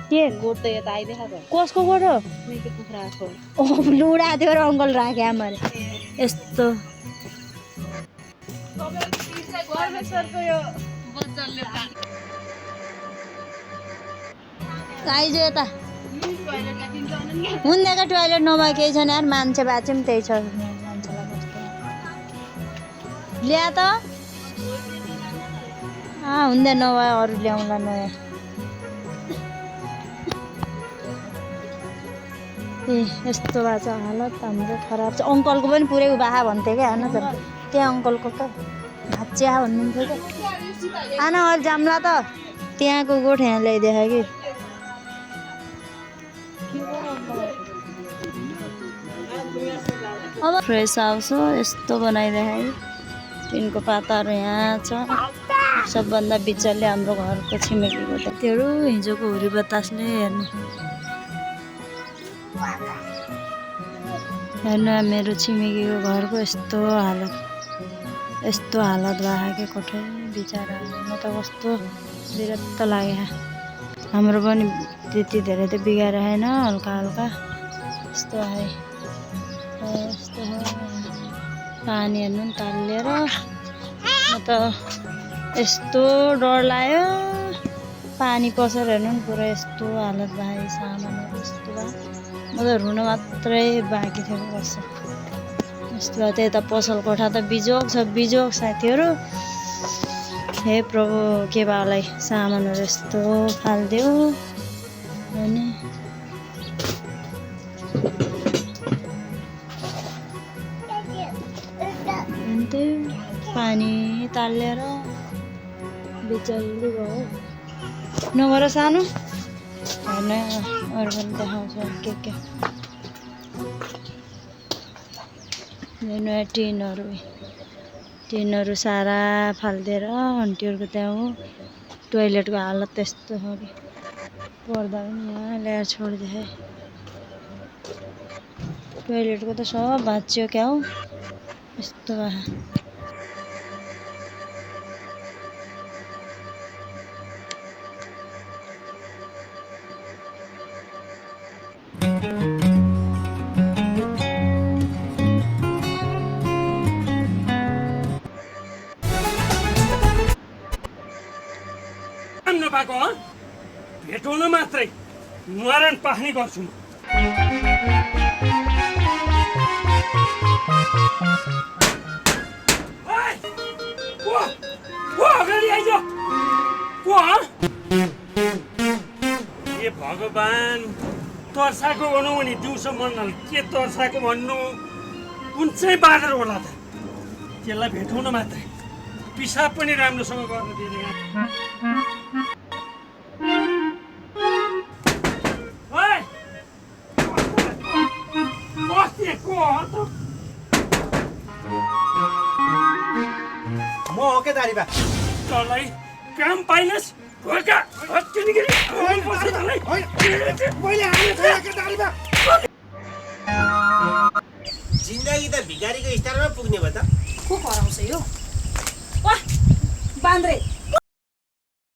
के गोठ त यता आइदेखाएको कसको गोठ हो मेरो कुखुराको लुडा थियो र अङ्कल राखे आमाले यस्तो आइज यता हुँदैन टोइलेट नभए केही छैन यार मान्छे बाँचे पनि त्यही छ मान्छेलाई कस्तो ल्या त हुँदैन नभए अरू ल्याउँला नयाँ ए यस्तो भएको छ हालत हाम्रो खराब छ अङ्कलको पनि पुरै उभा भन्थे क्या होइन त त्यहाँ अङ्कलको त भाँच्या भन्नुहुन्थ्यो क्या आना अहिले जाम्ला त त्यहाँको गोठ यहाँ ल्याइदिएको कि अब फ्रेस हाउस हो यस्तो बनाइदिएको टिनको पाताहरू यहाँ छ सबभन्दा बिचल्ले हाम्रो घरको छिमेकीको त त्योहरू हिजोको हुरी बतासले हेर्नु मेरो छिमेकीको घरको यस्तो हालत भएको के कोठे बिचरा म त कस्तो विरक्त लाग्यो हाम्रो पनि त्यति धेरै त बिगाएर होइन हल्का यस्तो आयो पानी हेर्नु नि तालिएर म त यस्तो डर लाग्यो पानी पसेर हेर्नु नि पुरा यस्तो हालत भयो सामानहरू यस्तो भयो म त रुन मात्रै बाँकी थियो बस्छ यस्तो भयो त्यता पसल कोठा त बिजोग साथीहरू हे प्रभु के भाउलाई सामानहरू यस्तो फालिदियो होइन पानी तालेर बिचल्ली भयो नगर सानो होइन अरू पनि देखाउँछ के नयाँ टिनहरू सारा फालिदिएर आन्टीहरूको त्यहाँ हो टोइलेटको हालत त्यस्तो हो कि पर्दा पनि यहाँ ल्याएर छोडिदिए टोइलेटको त सब भाँच्यो क्या हो यस्तो भयो नपाएको भेटाउन मात्रै मरण पाख्ने गर्छु म अगाडि आइज ए भगवान् तर्साएको भनौँ भने दिउँसो मन के तर्साएको भन्नु कुन चाहिँ बाँदर होला त त्यसलाई भेटाउन मात्रै पिसाब पनि राम्रोसँग गर्न दिँदैन म हो के दारीबा तँलाई काम पाइनस् जिन्दगी त भिखारीको स्तरमा पुग्ने भयो त को कराउँछ यो वाह बान्द्रे